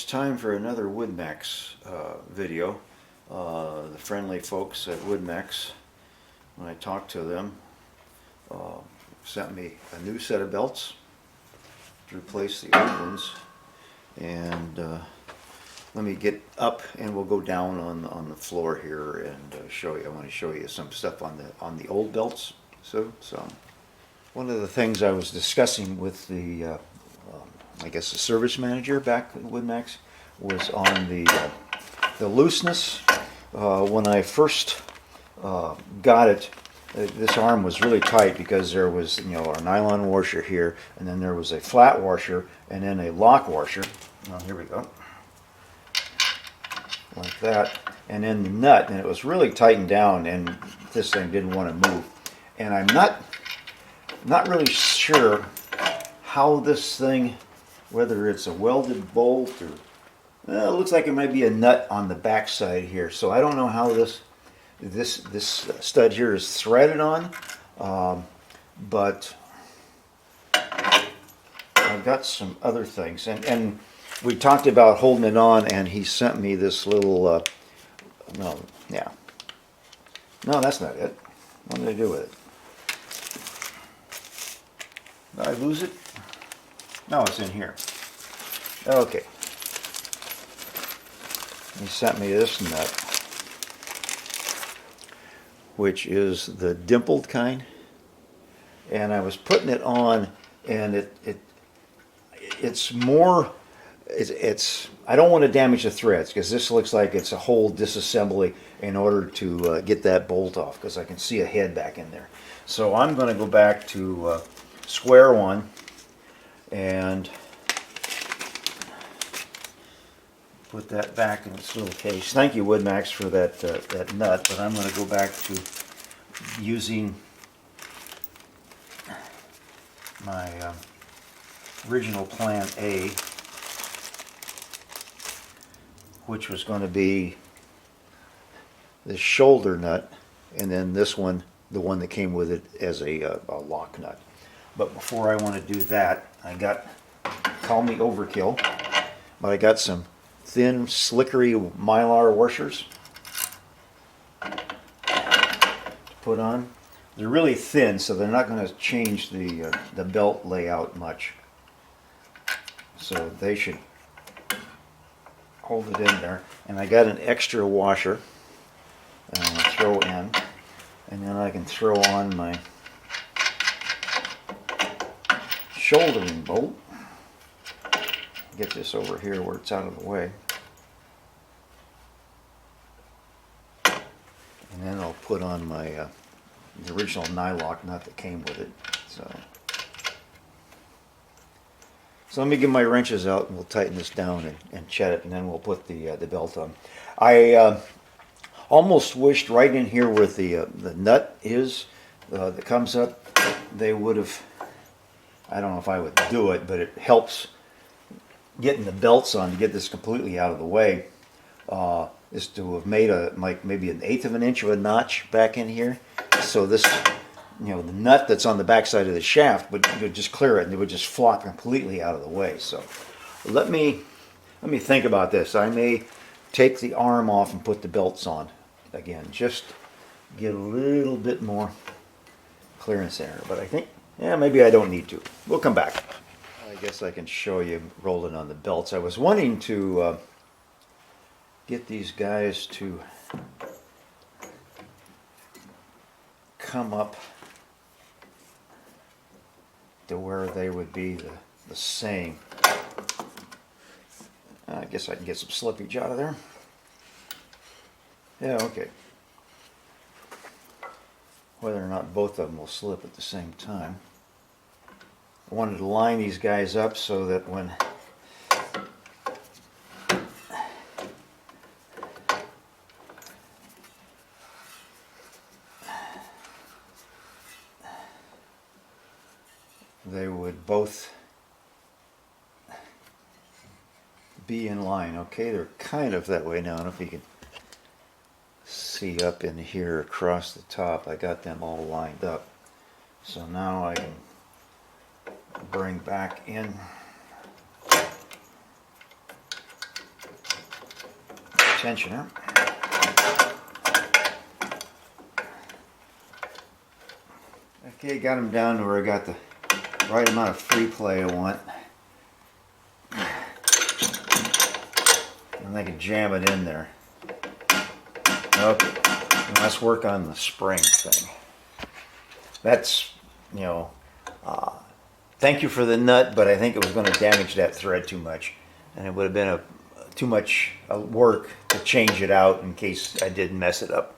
it's time for another WoodMaxx video. The friendly folks at WoodMaxx, when I talked to them, sent me a new set of belts to replace the old ones. And let me get up and we'll go down on the floor here and show you. I want to show you some stuff on the old belts. So one of the things I was discussing with the I guess the service manager back at WoodMaxx was on the looseness. When I first got it, this arm was really tight because there was, you know, our nylon washer here, and then there was a flat washer, and then a lock washer. Oh, here we go, like that, and then the nut, and it was really tightened down, and this thing didn't want to move. And I'm not really sure how this thing, whether it's a welded bolt or it looks like it might be a nut on the back side here. So I don't know how this stud here is threaded on, but I've got some other things, and we talked about holding it on, and he sent me this little no, that's not it. What did I do with it? Did I lose it? No, it's in here. Okay. He sent me this nut, which is the dimpled kind, and I was putting it on, and it's more. I don't want to damage the threads because this looks like it's a whole disassembly in order to get that bolt off, because I can see a head back in there. So I'm going to go back to square one and put that back in its little case. Thank you, WoodMaxx, for that nut, but I'm going to go back to using my original plan A, which was going to be this shoulder nut, and then this one, the one that came with it as a lock nut. But before I want to do that, I got, call me overkill, but I got some thin, slickery mylar washers to put on. They're really thin, so they're not going to change the belt layout much. So they should hold it in there. And I got an extra washer that I'm going to throw in, and then I can throw on my shouldering bolt. Get this over here where it's out of the way. And then I'll put on my the original nylock nut that came with it. So let me get my wrenches out and we'll tighten this down and chat it, and then we'll put the belt on. I almost wished right in here where the nut is that comes up, they would have, I don't know if I would do it, but it helps getting the belts on to get this completely out of the way, is to have made like maybe 1/8 of an inch of a notch back in here, so this, you know, the nut that's on the back side of the shaft would just clear it, and it would just flop completely out of the way. So let me think about this. I may take the arm off and put the belts on again, just get a little bit more clearance there. But I think, yeah, maybe I don't need to. We'll come back. I guess I can show you rolling on the belts. I was wanting to get these guys to come up to where they would be the same. I guess I can get some slippage out of there. Yeah, okay. Whether or not both of them will slip at the same time. I wanted to line these guys up so that when they would both be in line. Okay, they're kind of that way now. I don't know if you can see up in here across the top. I got them all lined up. So now I can bring back in tensioner. Okay, got them down to where I got the right amount of free play I want. And I can jam it in there. Okay, and let's work on the spring thing. That's, you know, thank you for the nut, but I think it was going to damage that thread too much. And it would have been too much work to change it out in case I did mess it up.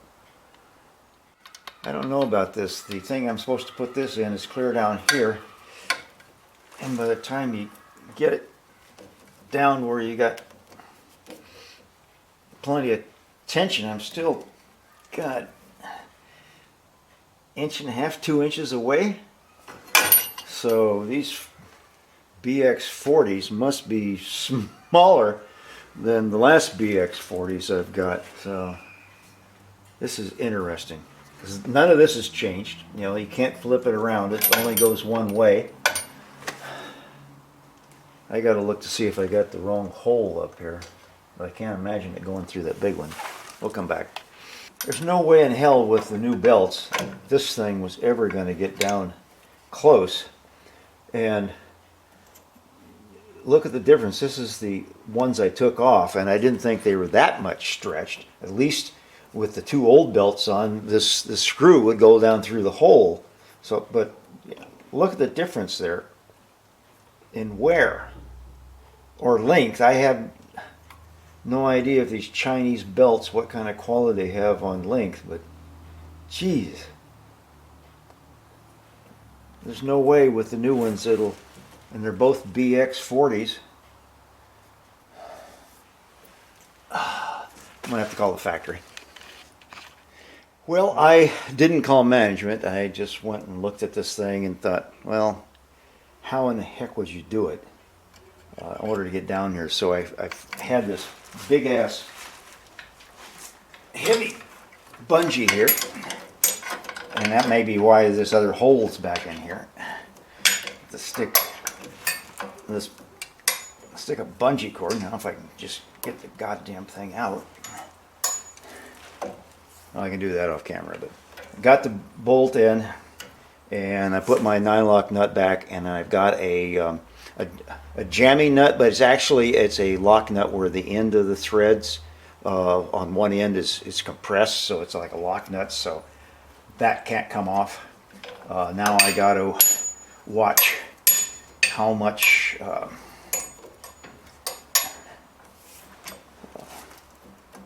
I don't know about this. The thing I'm supposed to put this in is clear down here. And by the time you get it down where you got plenty of tension, I'm still, God, 1.5, 2 inches away. So these BX40s must be smaller than the last BX40s I've got. So this is interesting, because none of this has changed. You know, you can't flip it around. It only goes one way. I got to look to see if I got the wrong hole up here, but I can't imagine it going through that big one. We'll come back. There's no way in hell with the new belts this thing was ever going to get down close. And look at the difference. This is the ones I took off, and I didn't think they were that much stretched. At least with the two old belts on, this screw would go down through the hole. So, but look at the difference there in wear or length. I have no idea if these Chinese belts, what kind of quality they have on length, but geez. There's no way with the new ones it'll, and they're both BX40s. I'm gonna have to call the factory. Well, I didn't call management. I just went and looked at this thing and thought, well, how in the heck would you do it in order to get down here? So I had this big ass heavy bungee here, and that may be why this other hole's back in here. To stick a bungee cord. Now if I can just get the goddamn thing out. Well, I can do that off camera, but got the bolt in, and I put my 9-lock nut back, and I've got a jammy nut, but it's a lock nut where the end of the threads on one end is compressed, so it's like a lock nut, so that can't come off. Now I got to watch how much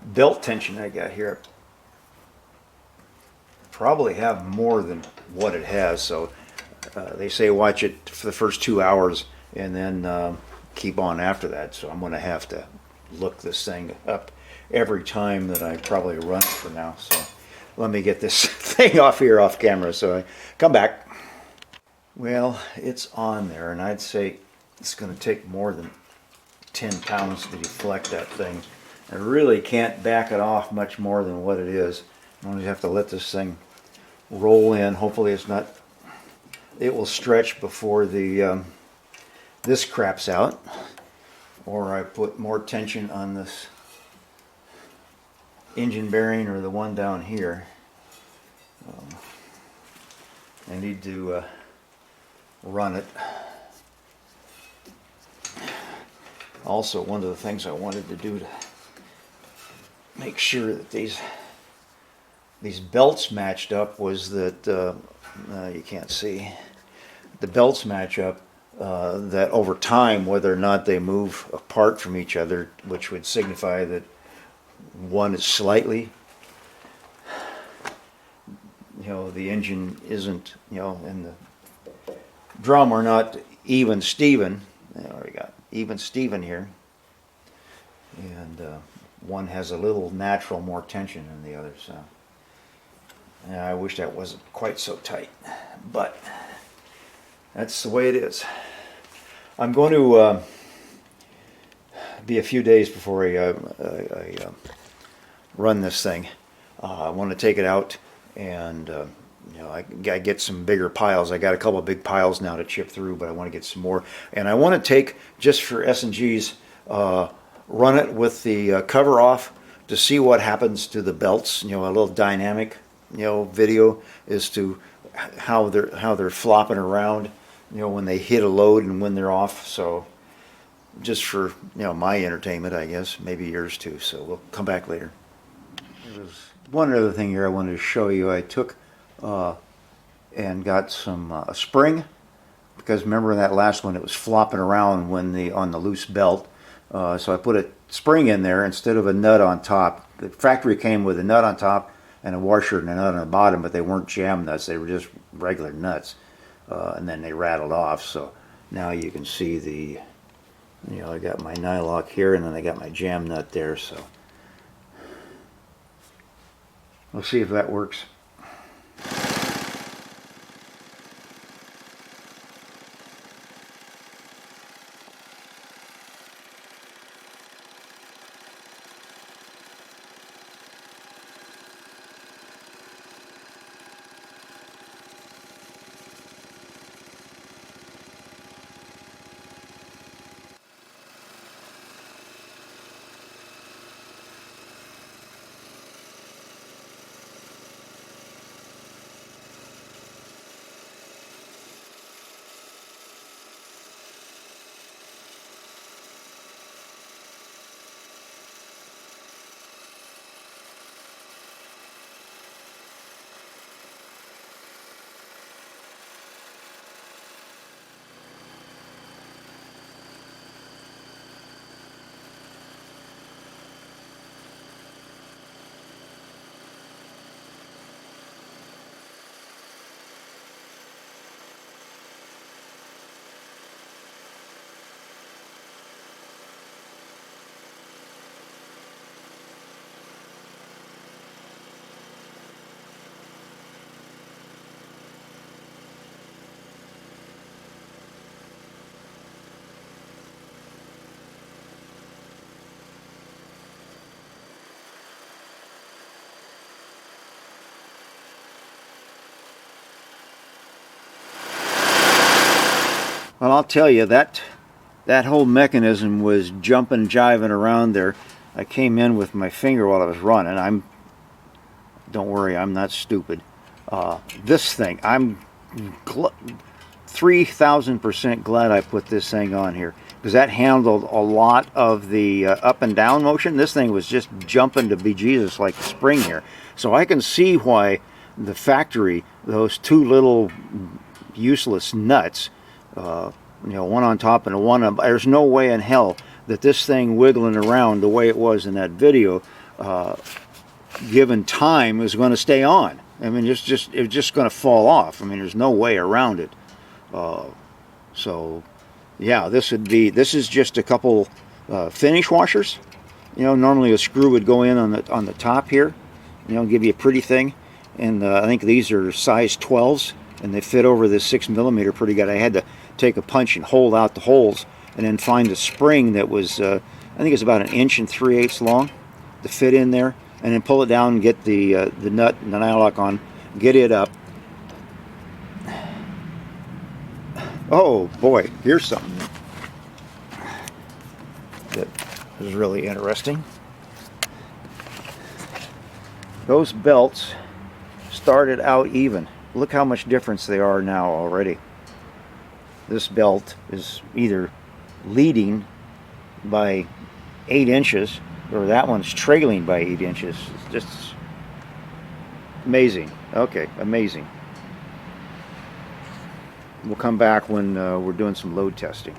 belt tension I got here. Probably have more than what it has, so they say watch it for the first 2 hours and then keep on after that. So I'm going to have to look this thing up every time that I probably run it for now. So let me get this thing off here off camera so I come back. Well, it's on there, and I'd say it's going to take more than 10 pounds to deflect that thing. I really can't back it off much more than what it is. I'm going to have to let this thing roll in. Hopefully it will stretch before this craps out, or I put more tension on this engine bearing or the one down here. I need to run it. Also, one of the things I wanted to do to make sure that these belts matched up was that you can't see, the belts match up, that over time, whether or not they move apart from each other, which would signify that one is slightly, the engine isn't, and the drum are not even Steven. We got even Steven here, and one has a little natural more tension than the other. So I wish that wasn't quite so tight, but that's the way it is. I'm going to be a few days before I run this thing. I want to take it out and I get some bigger piles. I got a couple of big piles now to chip through, but I want to get some more. And I want to take, just for S&Gs, run it with the cover off, to see what happens to the belts, you know, a little dynamic, you know, video as to how they're flopping around, you know, when they hit a load and when they're off. So just for, you know, my entertainment, I guess, maybe yours too. So we'll come back later. There's one other thing here I wanted to show you. I took and got some a spring, because remember in that last one it was flopping around when on the loose belt. So I put a spring in there instead of a nut on top. The factory came with a nut on top and a washer and a nut on the bottom, but they weren't jam nuts, they were just regular nuts. And then they rattled off. So now you can see the, you know, I got my nylock here and then I got my jam nut there. So we'll see if that works. Well, I'll tell you, that whole mechanism was jumping, jiving around there. I came in with my finger while I was running. Don't worry, I'm not stupid. This thing, I'm 3,000% glad I put this thing on here, because that handled a lot of the up and down motion. This thing was just jumping to bejesus like a spring here. So I can see why the factory, those two little useless nuts, you know, one on top and one on, there's no way in hell that this thing wiggling around the way it was in that video, given time, is going to stay on. I mean, it's just going to fall off. I mean, there's no way around it. So yeah, this is just a couple finish washers. You know, normally a screw would go in on the top here, you know, give you a pretty thing. And I think these are size 12s, and they fit over this 6mm pretty good. I had to take a punch and hold out the holes, and then find a spring that was, I think it's about 1 3/8 long, to fit in there, and then pull it down and get the nut and the nylock on, get it up. Oh boy, here's something that is really interesting. Those belts started out even. Look how much difference they are now already. This belt is either leading by 8 inches, or that one's trailing by 8 inches. It's just amazing. Okay, amazing. We'll come back when we're doing some load testing.